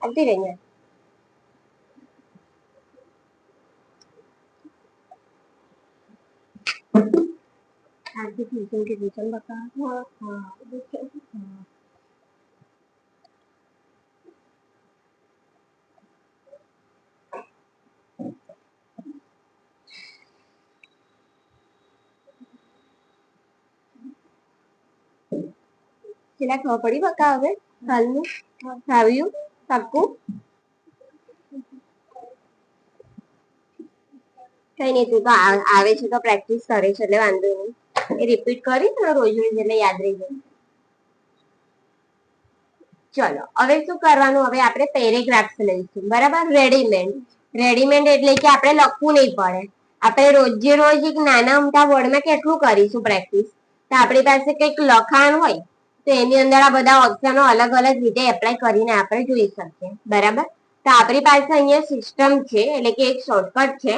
આવતી રહી ને आज भी ट्यूशन के ट्यूशन बता हाँ हाँ પેલા ખબર પડી બકા હવે હાલનું આવ્યું પાક્કું કઈ નહીં તું તો આવે છે તો પ્રેક્ટિસ કરે છે એટલે વાંધો નહીં એ રિપીટ કરી તો રોજ રોજ એટલે યાદ રહી જાય ચલો હવે શું કરવાનું હવે આપણે પેરેગ્રાફ્સ લઈશું બરાબર રેડીમેડ એટલે કે આપણે લખવું નહીં પડે આપણે રોજે રોજ એક નાના અમથા વર્ડમાં કેટલું કરીશું પ્રેક્ટિસ તો આપણી પાસે કંઈક લખાણ હોય તો એની અંદર આ બધા ઓપ્શનો અલગ અલગ રીતે એપ્લાય કરીને આપણે જોઈ શકીએ બરાબર તો આપણી પાસે અહીંયા સિસ્ટમ છે એટલે કે એક શોર્ટકટ છે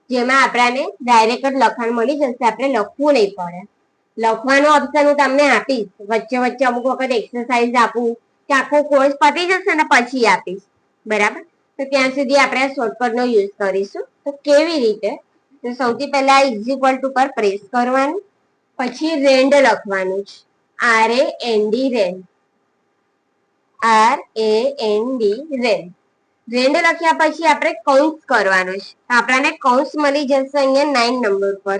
જેમાં આપણને ડાયરેક્ટ જ લખાણ મળી જશે આપણે લખવું નહીં પડે લખવાનો ઓપ્શન હું તમને આપીશ વચ્ચે વચ્ચે અમુક વખત એક્સરસાઇઝ આપું કે આખો કોર્સ પતી જશે ને પછી આપીશ બરાબર તો ત્યાં સુધી આપણે શોર્ટકટ નો યુઝ કરીશું તો કેવી રીતે તો સૌથી પહેલા ઇઝ ઇક્વલ ટુ પર પ્રેસ કરવાનું પછી રેન્ડ લખવાનું છે RAND રેન્ડ રેન્ડ લખ્યા પછી આપણે કૌંસ કરવાનું છે આપણને કૌંસ મળી જશે અહીંયા 9 નંબર પર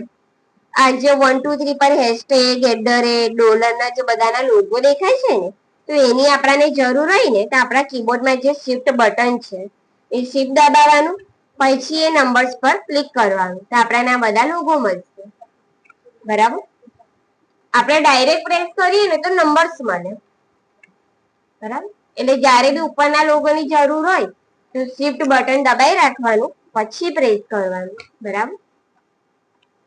આ જે 1 2 3 પર હેશટેગ ડોલરના જે બધાના લોગો દેખાય છે ને તો એની આપણને જરૂર હોય ને તો આપણા કીબોર્ડમાં જે શિફ્ટ બટન છે એ શિફ્ટ દબાવવાનું પછી એ નંબર્સ પર ક્લિક કરવાનું તો આપણને આ બધા લોગો મળશે બરાબર આપણે ડાયરેક્ટ પ્રેસ કરીએ ને તો નંબર્સ મળે બરાબર એટલે જ્યારે બી ઉપરના લોગોની જરૂર હોય તો શિફ્ટ બટન દબાઈ રાખવાનું પછી પ્રેસ કરવાનું બરાબર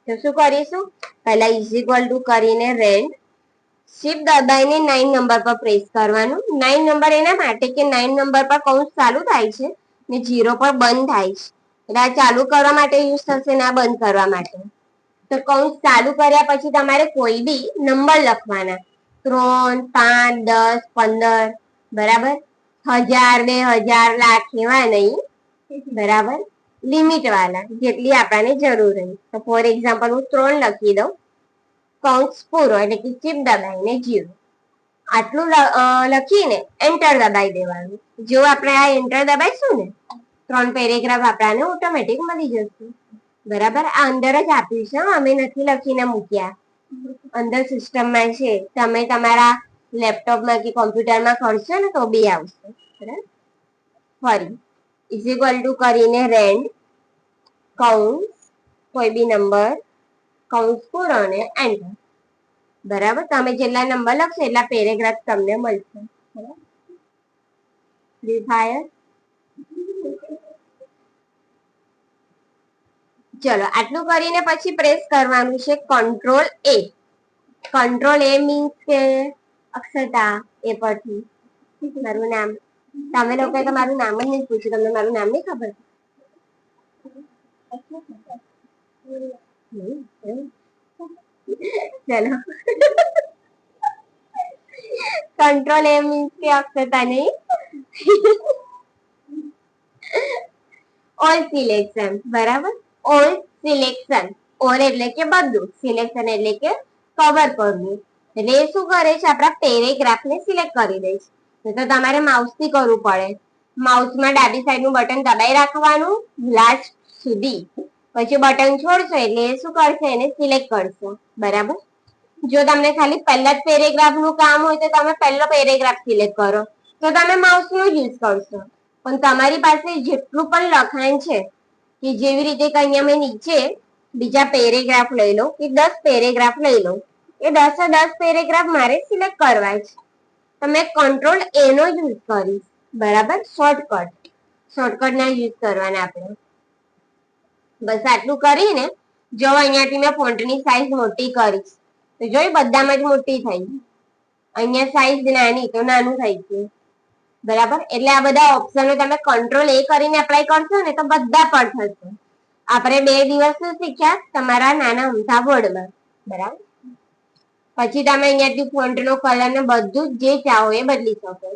તો શું કરીશું પહેલા ઇઝ ઇક્વલ ટુ કરીને રેન્ડ શિફ્ટ દબાઈને 9 નંબર પર પ્રેસ કરવાનું 9 નંબર એના માટે કે 9 નંબર પર કૌંસ ચાલુ થાય છે ને 0 પર બંધ થાય છે એટલે આ ચાલુ કરવા માટે યુઝ થશે ને આ બંધ કરવા માટે તો કૌંસ ચાલુ કર્યા પછી તમારે કોઈ બી નંબર લખવાના 3 5 10 15 બરાબર 1000 2000 લાખ એવા નહીં બરાબર લિમિટ વાળા જેટલી આપણને જરૂર હોય તો ફોર એક્ઝામ્પલ હું 3 લખી દઉં કૌંસ પૂરો એટલે કે ચીપ દબાઈને 0 આટલું લખીને એન્ટર દબાઈ દેવાનું જો આપણે આ એન્ટર દબાઈશું ને 3 પેરેગ્રાફ આપણને ઓટોમેટિક મળી જશે બરાબર આ અંદર જ આપ્યું છે અમે નથી લખીને મૂક્યા અંદર સિસ્ટમમાં છે તમે તમારા લેપટોપમાં કે કોમ્પ્યુટરમાં કરશો ને તો બી આવશે બરાબર ફરી ઇઝ ઇક્વલ ટુ કરીને રેન્ડ કૌંસ કોઈ બી નંબર કૌંસ પૂરો ને એન્ટર બરાબર તમે જેટલા નંબર લખશો એટલા પેરેગ્રાફ તમને મળશે બરાબર ફ્રી ફાયર ચલો આટલું કરીને પછી પ્રેસ કરવાનું છે કંટ્રોલ એ મીન્સ કે અક્ષરતા એ પરથી મારું નામ તમે લોકોએ તો મારું નામ જ નહીં પૂછ્યું તમને મારું નામ નહીં ખબર ચલો કંટ્રોલ એ મીન્સ કે અક્ષરતા નહીં ઓલ સિલેક્શન બરાબર ઓલ સિલેક્શન ઓલ એટલે કે બધું સિલેક્શન એટલે કે કવર કરવું એટલે એ શું કરે છે આપણા પેરેગ્રાફને સિલેક્ટ કરી દે છે તો તમારે માઉસથી કરવું પડે માઉસમાં ડાબી સાઈડનું બટન દબાઈ રાખવાનું લાસ્ટ સુધી પછી બટન છોડશો એટલે એ શું કરશે એને સિલેક્ટ કરશે બરાબર જો તમને ખાલી પહેલા જ પેરેગ્રાફનું કામ હોય તો તમે પહેલો પેરેગ્રાફ સિલેક્ટ કરો તો તમે માઉસનો યુઝ કરશો પણ તમારી પાસે જેટલું પણ લખાણ છે કે જેવી રીતે કે અહીંયા મેં નીચે બીજા પેરેગ્રાફ લઈ લો કે 10 પેરેગ્રાફ લઈ લો એ 10 પેરેગ્રાફ મારે સિલેક્ટ કરવા છે તો મેં કંટ્રોલ એ નો યુઝ કરીશ બરાબર શોર્ટકટના યુઝ કરવાના આપણે બસ આટલું કરીને જો અહીંયાથી મેં ફોન્ટની સાઈઝ મોટી કરીશ તો જોઈ બધામાં જ મોટી થઈ અહીંયા સાઈઝ નાની તો નાનું થઈ ગયું બરાબર એટલે આ બધા ઓપ્શનો તમે કંટ્રોલ એ કરીને એપ્લાય કરશો ને તો બધા પર થશે આપણે 2 દિવસ શીખ્યા તમારા નાના અમથા બોર્ડમાં બરાબર પછી તમે અહીંયાથી ફોન્ટનો કલર ને બધું જે ચાહો એ બદલી શકો છો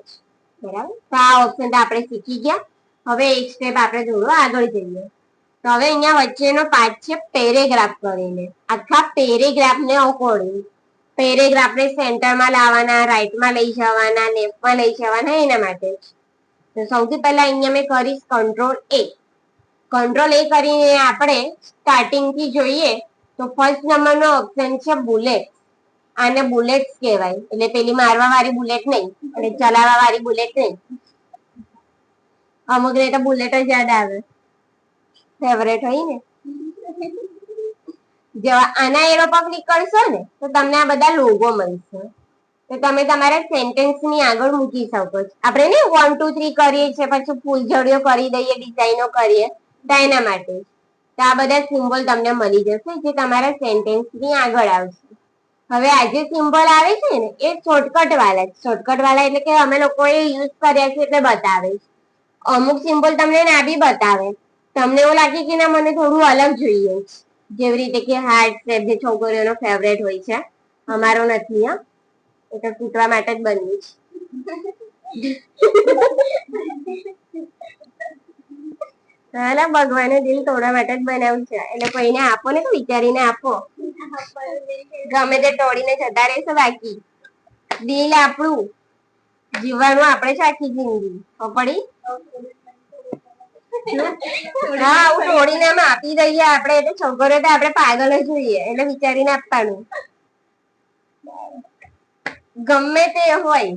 બરાબર. તો આ ઓપ્શન તો આપણે શીખી ગયા. હવે એક સ્ટેપ આપણે થોડું આગળ જઈએ. તો હવે અહીંયા વચ્ચેનો પાર્ટ છે પેરેગ્રાફ કરીને. આખા પેરેગ્રાફને અકોર્ડિંગ પેરેગ્રાફને સેન્ટરમાં લાવવાના, રાઈટમાં લઈ જવાના, લેફ્ટમાં લઈ જવાના, એના માટે. તો સૌથી પહેલા અહીંયા મેં કરીશ કંટ્રોલ A. કંટ્રોલ A કરીને આપણે સ્ટાર્ટિંગ થી જોઈએ તો ફર્સ્ટ નંબરનો ઓપ્શન છે બુલેટ. આને બુલેટ્સ કહેવાય. એટલે પેલી મારવા વાળી બુલેટ નહીં, અને ચલાવવા વાળી બુલેટ નહીં. અમુક ને તો બુલેટ જ યાદ આવે, ફેવરેટ હોય ને. જો આના એરો પર ક્લિક કરશો ને તો તમને આ બધા લોગો મળશે. તો તમે તમારા સેન્ટેન્સ ની આગળ મૂકી શકો છો. આપણે ને 1 2 3 કરીએ છીએ, પછી ફૂલઝડીઓ કરી દઈએ, ડિઝાઇનો કરીએ, તો એના માટે. તો આ બધા સિમ્બોલ તમને મળી જશે જે તમારા સેન્ટેન્સ ની આગળ આવશે. હવે આ જે સિમ્બોલ આવે છે ને એ શોર્ટકટ વાળા છે. શોર્ટકટ વાળા એટલે કે અમે લોકોએ યુઝ કર્યા છે એટલે બતાવે છે. અમુક સિમ્બોલ તમને ના બી બતાવે. તમને એવું લાગે કે ના મને થોડું અલગ જોઈએ છે. જેવી રીતે કે હાર્ટ શેપ જે છોકરીઓનો ફેવરેટ હોય છે, અમારો નથી. હા, એ તો તૂટવા માટે જ બન્યું છે. હા, ભગવાને દિલ તોડવા માટે જ બનાવ્યું છે. એટલે કોઈને આપો ને તો વિચારીને આપો. ગમે તે તોડીને જતા રહેશે, બાકી દિલ આપણું જીવવાનું આપણે છે આખી જિંદગી. પડી હા, આવું તોડીને અમે આપી દઈએ આપણે. એટલે છોકરીઓ તો આપણે પાગલ જ જોઈએ, એટલે વિચારીને આપવાનું. ગમે તે હોય,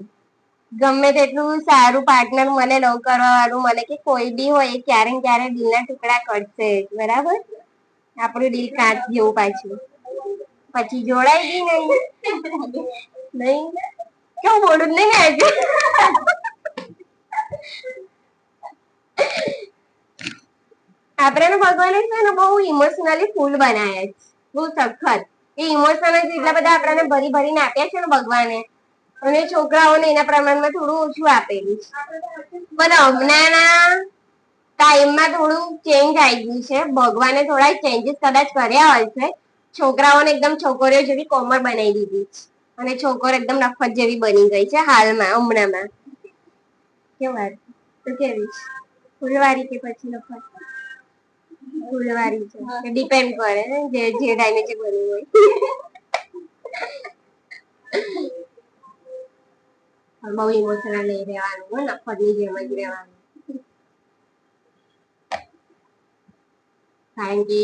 ગમે તેટલું સારું પાર્ટનર મને લવ કરવા વાળું મને કે કોઈ બી હોય, ક્યારે ને ક્યારે દિલના ટુકડા કરશે. બરાબર. આપણું દિલ કાચ જેવું પાછું પછી જોડાય બી નહીં. કેવું બોલું જ નહીં આજે. આપણે ભગવાને છે ને બહુ ઇમોશનલી ફૂલ બનાવ્યા છે, બહુ સખત. એ ઇમોશનલ એટલા બધા આપણને ભરી ભરીને આપ્યા છે ને ભગવાને. અને છોકરાઓને એના પ્રમાણમાં થોડું ઓછું આપેલું છે. પણ હમણાંના ટાઈમમાં થોડું ચેન્જ આવી ગયું છે. ભગવાને થોડા ચેન્જીસ કદાચ કર્યા હોય છે. છોકરાઓને એકદમ છોકરીઓ જેવી કોમળ બનાવી દીધી છે, અને છોકરો એકદમ નફત જેવી બની ગઈ છે હાલમાં, હમણાંમાં. કેવું વાત તો કેવી ફૂલવારી કે પછી નફત? ફૂલવારી છે, ડિપેન્ડ કરે જે ટાઈમે જે બનવું હોય. બહુ ઇમોશનલ નહીં રહેવાનું, નફતની જેમ જ રહેવાનું. કારણ કે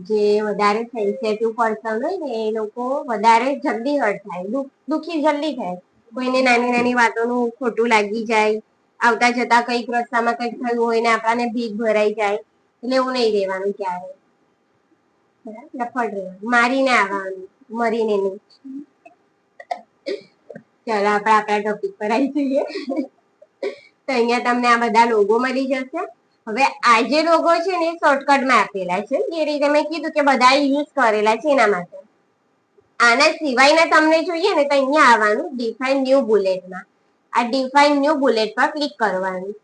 જે વધારે સેન્સિટિવ પર્સન હોય ને એ લોકો વધારે જલ્દી હર્ટ થાય, દુખી જલ્દી થાય. કોઈને નાની નાની વાતોનું ખોટું લાગી જાય, આવતા જતા કઈક રસ્તામાં કઈક થયું હોય ને આપણને ભીખ ભરાઈ જાય. એટલે એવું નહીં રહેવાનું ક્યારે. નફટ રહેવાનું, મારીને આવવાનું, મરીને નહીં. ચાલો આપણે આપણા ટોપિક પર આવી જઈએ. તો અહીંયા તમને આ બધા લોગો મળી જશે. હવે આ જે લોગો છે ને એ શોર્ટકટમાં આપેલા છે. જે રીતે મેં કીધું કે બધા યુઝ કરેલા છે એના માટે. આના સિવાયના તમને જોઈએ ને તો અહીંયા આવવાનું ડિફાઇન ન્યુ બુલેટમાં. આ ડિફાઇન ન્યુ બુલેટ પર ક્લિક કરવાનું.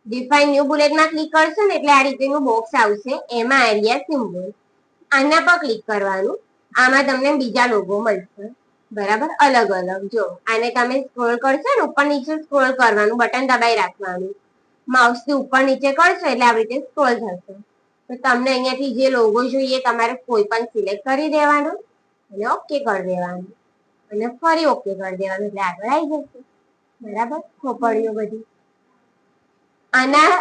ડિફાઇન ન્યુ બુલેટમાં ક્લિક કરશો ને એટલે આ રીતેનું બોક્સ આવશે. એમાં એરિયા સિમ્બોલ, આના પર ક્લિક કરવાનું. આમાં તમને બીજા લોગો મળશે. બરાબર, અલગ અલગ. જો આને તમે સ્ક્રોલ કરશો ને, ઉપર નીચે સ્ક્રોલ કરવાનું, બટન દબાઈ રાખવાનું. માઉસ થી ઉપર નીચે કરશો એટલે આવી રીતે સ્ક્રોલ થશે. તો તમને અહીંયાથી જે લોગો જોઈએ તમારે કોઈ પણ સિલેક્ટ કરી દેવાનો અને ઓકે કરી દેવાનું, અને ફરી ઓકે કરી દેવાનું, એટલે આગળ આવી જશે. બરાબર, ખોપડીઓ બધી. આના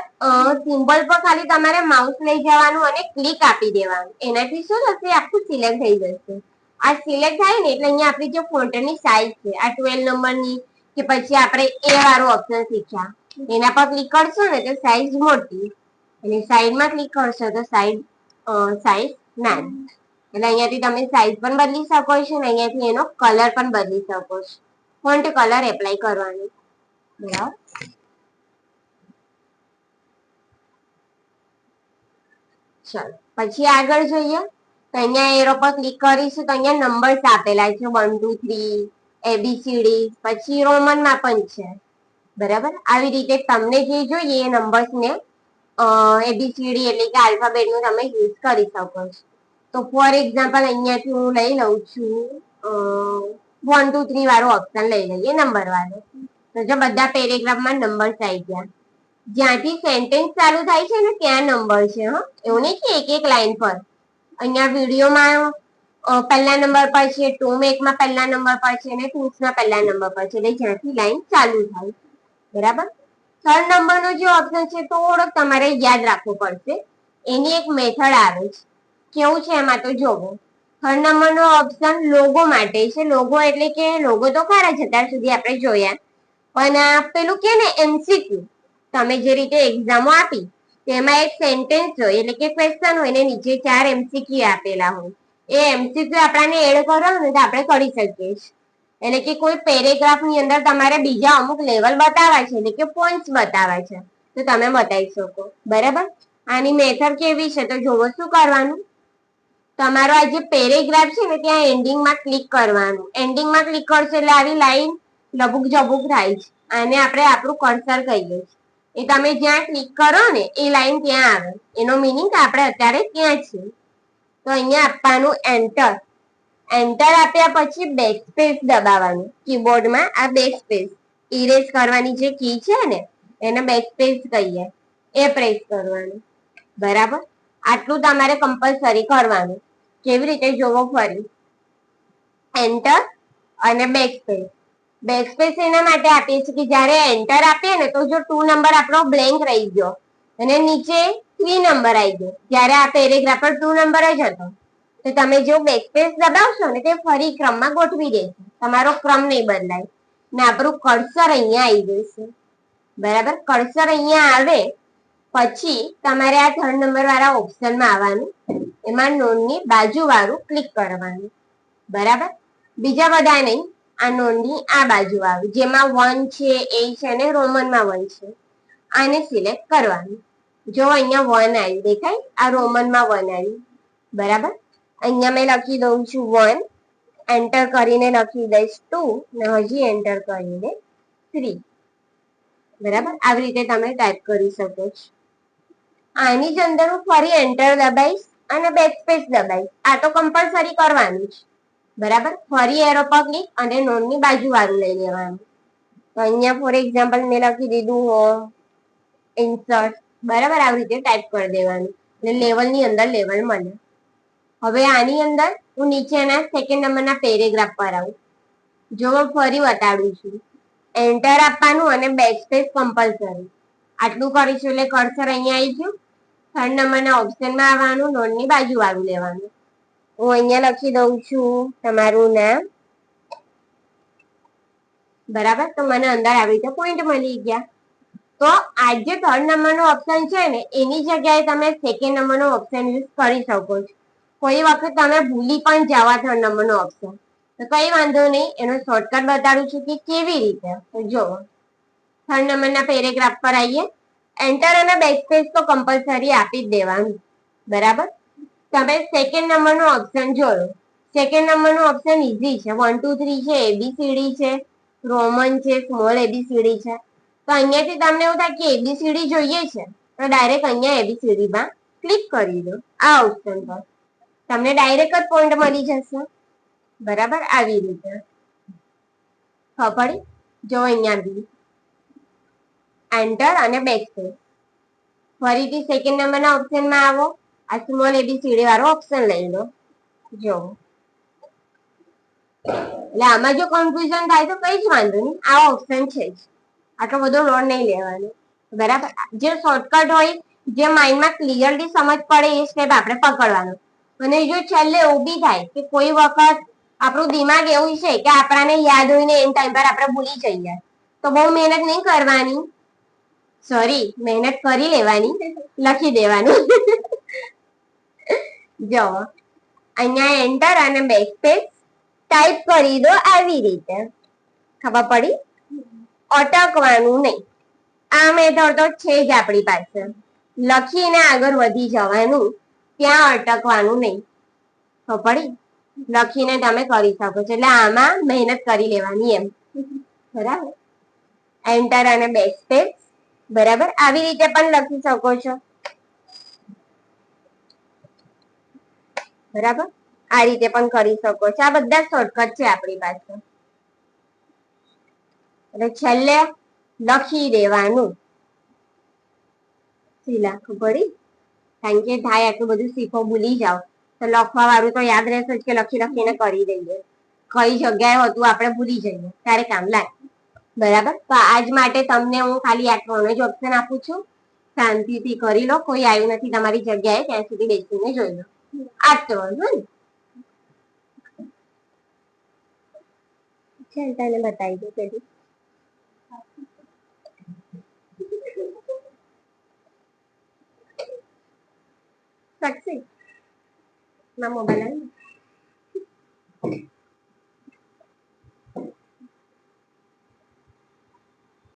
સિમ્બોલ પર ખાલી તમારે માઉસ લઈ જવાનું અને ક્લિક આપી દેવાનું. એનાથી શું થશે, આખું સિલેક્ટ થઈ જશે. આ સિલેક્ટ થાય ને એટલે અહીંયા આપણી જે ફોન્ટની સાઈઝ છે, આ 12 નંબરની કે પછી આપણે એ વાળો ઓપ્શન શીખ્યા, એના પર ક્લિક કરશો ને તો સાઈઝ મોટી, અને સાઈડમાં ક્લિક કરશો તો સાઈઝ નાની. એટલે અહીંયાથી તમે સાઈઝ પણ બદલી શકો છો, અને અહીંયાથી એનો કલર પણ બદલી શકો છો. ફોન્ટ કલર એપ્લાય કરવાનો. બરાબર. ચલો પછી આગળ જોઈએ. તો અહીંયા એરો પર ક્લિક કરીશું તો અહીંયા નંબર્સ આપેલા છે 1 2 3 ABCD, પછી રોમનમાં પણ છે. બરાબર, આવી રીતે તમને જે જોઈએ એ નંબર્સ ને ABCD એટલે કે આલ્ફાબેટ નું તમે યુઝ કરી શકો છો. તો ફોર એક્ઝામ્પલ અહીંયાથી હું લઈ લઉં છું 1 2 3 વાળો ઓપ્શન લઈ લઈએ, નંબર વાળો. તો જો બધા પેરેગ્રાફમાં નંબર્સ આવી ગયા. જ્યાંથી સેન્ટેન્સ ચાલુ થાય છે ને ત્યાં નંબર છે. હા, એવું નહીં કે એક એક લાઈન પર. અહીંયા વિડીયોમાં પહેલા નંબર પર છે, ટોમેકમાં પહેલા નંબર પર છે અને ટૂલ્સમાં પહેલા નંબર પર છે. એટલે જ્યાંથી લાઈન ચાલુ થાય, બરાબર. થર્ડ નંબરનો જે ઓપ્શન છે થોડોક તમારે યાદ રાખવો પડશે. એની એક મેથડ આવે છે. કેવું છે એમાં તો જોવો. થર્ડ નંબરનો ઓપ્શન લોગો માટે છે. લોગો એટલે કે લોગો તો ખરા છે અત્યાર સુધી આપણે જોયા, પણ પેલું કે ને MCQ, તમે જે રીતે એક્ઝામો આપી તેમાં એક સેન્ટેન્સ હોય એટલે કે ક્વેશ્ચન હોય ને નીચે 4 MCQ આપેલા હોય. એ MCQ આપણાને એડ કરવા હોય તો આપણે કરી શકીએ છીએ. એટલે કે કોઈ પેરેગ્રાફ ની અંદર તમારે બીજા અમુક લેવલ બતાવવા છે એટલે કે પોઈન્ટ્સ બતાવવા છે તો તમે બતાવી શકો, બરાબર. આની મેથડ કેવી છે તો જોવો. શું કરવાનું, તમારો આ જે પેરેગ્રાફ છે ને ત્યાં એન્ડિંગમાં ક્લિક કરવાનું. એન્ડિંગમાં ક્લિક કરશો એટલે આવી લાઈન લબુક ઝબુક થાય છે. આને આપણે આપણું કર્સર કહીએ છીએ. એ તમે જ્યાં ક્લિક કરો ને એ લાઈન ત્યાં આવે. એનો મીનિંગ આપણે અત્યારે ત્યાં છીએ. તો અહીંયા આપવાનું એન્ટર. એન્ટર આપ્યા પછી બેકસ્પેસ દબાવવાનું. કીબોર્ડમાં આ બેકસ્પેસ ઇરેઝ કરવાની જે કી છે ને એને બેકસ્પેસ કહીએ, એ પ્રેસ કરવાનું, બરાબર. આટલું તમારે કમ્પલસરી કરવાનું. કેવી રીતે જોવો ફરી. એન્ટર અને બેકસ્પેસ. બેકસ્પેસ એના માટે આપીએ છીએ કે જ્યારે એન્ટર આપીએ ને તો જો 2 નંબર આપણો બ્લેન્ક રહી ગયો અને નીચે 3 નંબર આવી ગયો, જ્યારે આ પેરેગ્રાફ પર 2 નંબર જ હતો તો તમે જો બેકસ્પેસ દબાવશો ને તે ફરી ક્રમમાં ગોઠવી દેશે. તમારો ક્રમ નહીં બદલાય ને આપણું કર્સર અહીંયા આવી જશે, બરાબર. કર્સર અહીંયા આવે પછી તમારે આ થર્ડ નંબર વાળા ઓપ્શનમાં આવવાનું. એમાં નોનની બાજુ વાળું ક્લિક કરવાનું, બરાબર. બીજા બધા નહીં, આ નોનની આ બાજુ આવે જેમાં 1 છે, એ છે અને રોમનમાં 1 છે. આને સિલેક્ટ કરવાનું. જો અહીંયા 1 આવ્યું, દેખાય? આ રોમનમાં 1 આવ્યું, બરાબર. અહીંયા મેં લખી દઉં છું 1, એન્ટર કરીને લખી દઈશ 2 ને હજી એન્ટર કરીને 3, બરાબર. આવી રીતે તમે ટાઈપ કરી શકો છો. આની જ અંદર હું ફરી એન્ટર દબાઈશ અને બેકસ્પેસ દબાઈશ. આ તો કમ્પલસરી કરવાનું જ, બરાબર. ફરી એરો પર ક્લિક અને નોનની બાજુ વાળું લઈ લેવાનું. તો અહીંયા ફોર એક્ઝામ્પલ મેં લખી દીધું હોમ, ઇન્સર્ટ, બરાબર. આવી રીતે ટાઈપ કરી દેવાનું એટલે લેવલની અંદર લેવલ મળે. હવે આની અંદર હું નીચેના સેકન્ડ નંબરના પેરેગ્રાફ પર આવું. જો હું ફરી બતાડું છું. એન્ટર આપવાનું અને બેકસ્પેસ કમ્પલસરી. આટલું કરીશું એટલે કર્સર અહીંયા આવી ગયું. થર્ડ નંબરના ઓપ્શનમાં આવવાનું, નોનની બાજુ વાળું લેવાનું. હું અહીંયા લખી દઉં છું તમારું નામ, બરાબર. તો મને અંદર આવી રીતે પોઈન્ટ મળી ગયા. તો આ જે થર્ડ નંબરનો ઓપ્શન છે ને એની જગ્યાએ તમે સેકન્ડ નંબરનો ઓપ્શન યુઝ કરી શકો છો. કોઈ વખત તમે ભૂલી પણ જાવ આ થર્ડ નંબરનો ઓપ્શન તો કઈ વાંધો નહીં, એનો શોર્ટકટ બતાડું છું કે કેવી રીતે. તો જો થર્ડ નંબરના પેરેગ્રાફ પર આવીએ. એન્ટર અને બેકસ્પેસ તો કમ્પલસરી આપી જ દેવાનું, બરાબર. તમે સેકન્ડ નંબરનો ઓપ્શન જોયો. સેકન્ડ નંબરનો ઓપ્શન ઈઝી છે. 1 2 3 છે, ABCD છે, રોમન છે, સ્મોલ ABCD છે. તો અહીંયાથી તમને એવું થાય કે ABCD જોઈએ છે તો ડાયરેક્ટ અહીંયા ABCD માં ક્લિક કરી દો. આ ઓપ્શન પર તમને ડાયરેક્ટ જ પોઈન્ટ મળી જશે, બરાબર. આવી રીતે ખબર પડી. જો અહીંયા બી એન્ટર અને બેકસ્પેસ. ફરીથી સેકન્ડ નંબરના ઓપ્શનમાં આવો. આ સ્મોલ ABCD વાળો ઓપ્શન લઈ લો. જો એટલે આમાં જો કન્ફ્યુઝન થાય તો કઈ જ વાંધો નહીં, આ ઓપ્શન છે જ. આટલો બધો લોડ નહીં લેવાનો, બરાબર. જે શોર્ટકટ હોય, જે માઇન્ડમાં ક્લિયરલી સમજ પડે એ સ્ટેપ આપણે પકડવાનો. અને જો છેલ્લે ઊભી થાય કે કોઈ વખત આપણું દિમાગ એવું છે કે આપણાને યાદ હોય ને એન ટાઈમ પર આપણે ભૂલી જઈએ તો બહુ મહેનત નહીં કરવાની, સોરી મહેનત કરી લેવાની, લખી દેવાનું. જો અહીંયા એન્ટર અને બેકસ્પેસ ટાઈપ કરી દો આવી રીતે. ખબર પડી? અટકવાનું નહીં. આ મેથડ તો છે જ આપણી પાસે. લખીને આગળ વધી જવાનું, ત્યાં અટકવાનું નહીં. ખબર પડી? લખીને તમે કરી શકો છો. એટલે આમાં મહેનત કરી લેવાની એમ, બરાબર. એન્ટર અને બેકસ્પેસ, બરાબર. આવી રીતે પણ લખી શકો છો, બરાબર. આ રીતે પણ કરી શકો છો. આ બધા શોર્ટકટ છે આપણી પાસે. એટલે છેલ્લે લખી દેવાનું. શીલા પડી? કારણ કે થાય આટલું બધું શીખો ભૂલી જાવ તો લખવા વાળું તો યાદ રહેશે જ કે લખી લખીને કરી દઈએ. કઈ જગ્યાએ હતું આપણે ભૂલી જઈએ ત્યારે કામ લાગે. બરાબર, તો આજ માટે તમને હું ખાલી આ 3 જ ઓપ્શન આપું છું. શાંતિથી કરી લો, કોઈ આવ્યું નથી તમારી જગ્યાએ ત્યાં સુધી બેસીને જોઈ લો. આ તો ને ચાલ તને બતાવી દઉં પેલી. સાક્ષી ના મોબાઈલ